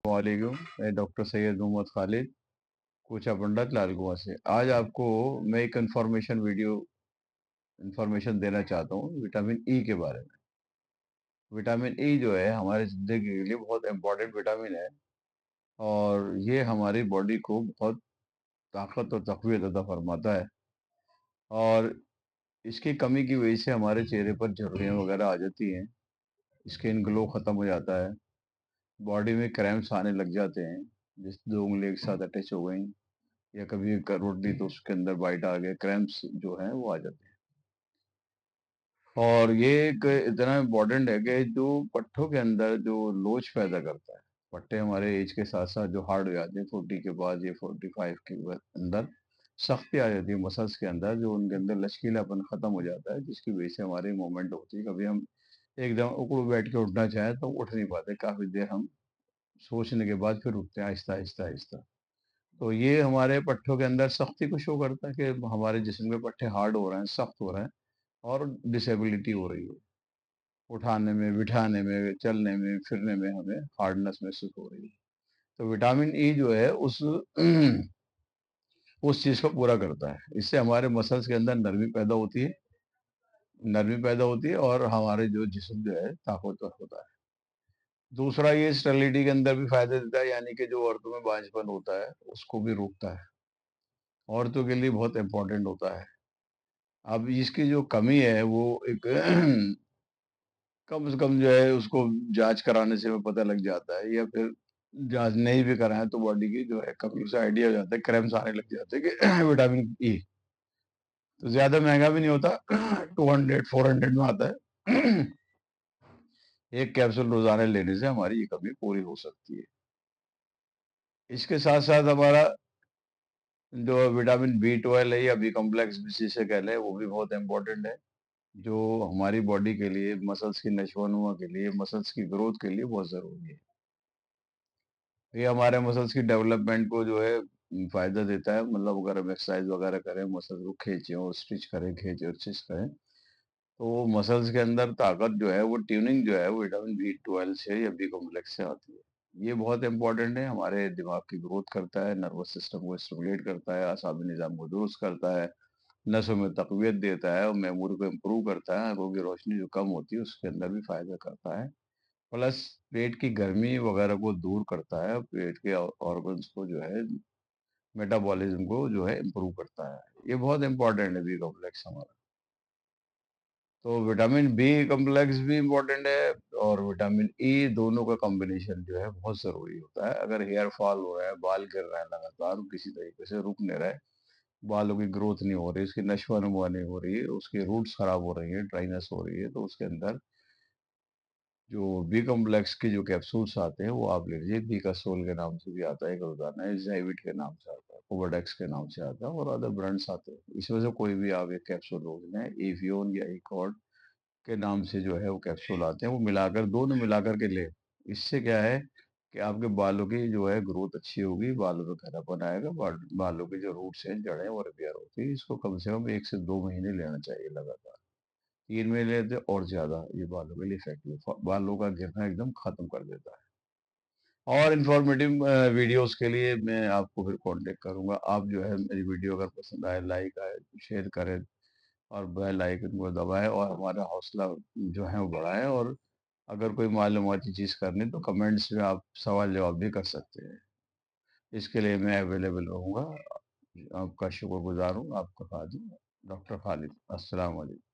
वालेकुम। मैं डॉक्टर सैयद मोहम्मद खालिद कोचा पंडत लालगुआ से। आज आपको मैं एक इंफॉर्मेशन देना चाहता हूँ विटामिन ई के बारे में। विटामिन ई जो है हमारी ज़िंदगी के लिए बहुत इम्पोर्टेंट विटामिन है और ये हमारी बॉडी को बहुत ताकत और तक़वियत अता फरमाता है। और इसकी कमी की वजह से हमारे चेहरे पर झुर्रियाँ वगैरह आ जाती हैं, स्किन ग्लो ख़त्म हो जाता है, बॉडी में क्रैम्प्स आने लग जाते हैं, जैसे 2 उँगली एक साथ अटैच हो गई या कभी रोट दी तो उसके अंदर बाइट आ गया, क्रैम्प्स जो हैं वो आ जाते हैं। और ये एक इतना इम्पोर्टेंट है कि जो पट्ठों के अंदर जो लोच पैदा करता है, पट्टे हमारे एज के साथ साथ जो हार्ड हो जाते हैं 40 के बाद या 45 के अंदर सख्ती आ जाती है मसल्स के अंदर, जो उनके अंदर लचकीलापन खत्म हो जाता है, जिसकी वजह से हमारी मूवमेंट होती है। कभी हम एकदम उकड़ू बैठ के उठना चाहें तो उठ नहीं पाते, काफी देर हम सोचने के बाद फिर उठते हैं आहिस्ता आहिस्ता आहिस्ता। तो ये हमारे पट्टों के अंदर सख्ती को शो करता है कि हमारे जिस्म के पट्टे हार्ड हो रहे हैं, सख्त हो रहे हैं और डिसेबिलिटी हो रही है। उठाने में, बिठाने में, चलने में, फिरने में हमें हार्डनेस महसूस हो रही है। तो विटामिन ई जो है उस चीज़ को पूरा करता है। इससे हमारे मसल्स के अंदर नरमी पैदा होती है और हमारे जो जिस्म जो है ताकतवर होता है। दूसरा ये स्टेरिलिटी के अंदर भी फ़ायदे देता है, यानी कि जो औरतों में बांझपन होता है, उसको भी रोकता है। औरतों के लिए बहुत इम्पोर्टेंट होता है। अब इसकी जो कमी है वो एक कम से कम जो है उसको जाँच कराने से वो पता लग जाता है, या फिर जाँच नहीं भी कराएँ तो बॉडी की जो है कमी से आइडिया हो जाता है, क्रैम्प्स आने लग जाते हैं कि विटामिन ई। तो ज़्यादा महँगा भी नहीं होता, 200 400 में आता है। एक कैप्सूल रोज़ाना लेने से हमारी ये कमी पूरी हो सकती है। इसके साथ-साथ हमारा जो विटामिन बी 12 है या बी कॉम्प्लेक्स जिसे कह लें, वो भी बहुत इम्पोर्टेंट है, जो हमारी बॉडी के लिए, मसल्स की नशो-ओ-नुमा के लिए, मसल्स की ग्रोथ के लिए बहुत ज़रूरी है। ये हमारे मसल्स की डेवलपमेंट को जो है फ़ायदा देता है, मतलब अगर हम एक्सरसाइज़ वगैरह करें, मसल्स को खींचें और स्ट्रेच करें, खींचें और स्ट्रेच करें, तो मसल्स के अंदर ताकत जो है, वो ट्यूनिंग जो है, वो विटामिन बी 12 से या बी कॉम्प्लेक्स से आती है। ये बहुत इम्पोर्टेंट है, हमारे दिमाग की ग्रोथ करता है, नर्वस सिस्टम को स्टिमुलेट करता है, असाबी निज़ाम को दुरुस्त करता है, नसों में तक़वियत देता है और मेमोरी को इम्प्रूव करता है, आँखों की रोशनी जो कम होती है, उसके अंदर भी फ़ायदा करता है। प्लस पेट की गर्मी वगैरह को दूर करता है, पेट के ऑर्गन्स को जो है, मेटाबॉलिज्म को जो है इम्प्रूव करता है। ये बहुत इम्पोर्टेंट है बी कॉम्प्लेक्स हमारा। तो विटामिन बी कॉम्प्लेक्स भी इम्पोर्टेंट है और विटामिन ई, दोनों का कॉम्बिनेशन जो है बहुत ज़रूरी होता है। अगर हेयर फॉल हो रहा है, बाल गिर रहे हैं लगातार, किसी तरीके से रुक नहीं रहा है, बालों की ग्रोथ नहीं हो रही, उसकी नशो-ओ-नुमा नहीं हो रही है, उसकी रूट्स खराब हो रही हैं, ड्राइनेस हो रही है, तो उसके अंदर जो बी कॉम्प्लेक्स के जो कैप्सूल्स आते हैं वो आप ले लीजिए। बीकासोल के नाम से भी आता है एक रोज़ाना, ज़ाइविट के नाम से आता है, कोवाडेक्स के नाम से आता है और अदर ब्रांड्स आते हैं। इसमें से कोई भी आप एक कैप्सूल रोज़ लें, एवियोन या इकॉर्ड के नाम से जो है वो कैप्सूल आते हैं, वो मिलाकर, दोनों मिलाकर के लें। इससे क्या है कि आपके बालों की जो है ग्रोथ अच्छी होगी, बालों में घनापन आएगा, बालों के जो रूट्स हैं, जड़ें वो रिपेयर होती है। इसको कम से कम 1 से 2 महीने लेना चाहिए लगातार। 3 महीने लेते और ज़्यादा ये बालों के लिए इफ़ेक्टिव, बालों का गिरना एकदम खत्म कर देता है। और इन्फॉर्मेटिव वीडियोज़ के लिए मैं आपको फिर कॉन्टैक्ट करूँगा। आप जो है मेरी वीडियो अगर पसंद आए, लाइक आए, शेयर करें और बेल आइकन को दबाएँ और हमारा हौसला जो है वो बढ़ाएँ। और अगर कोई मालूमाती चीज़ करनी तो कमेंट्स में आप सवाल-जवाब भी कर सकते हैं। इसके लिए मैं अवेलेबल रहूँगा। आपका शुक्रगुज़ार हूँ, आपका खादिम डॉक्टर खालिद। अस्सलाम वालेकुम।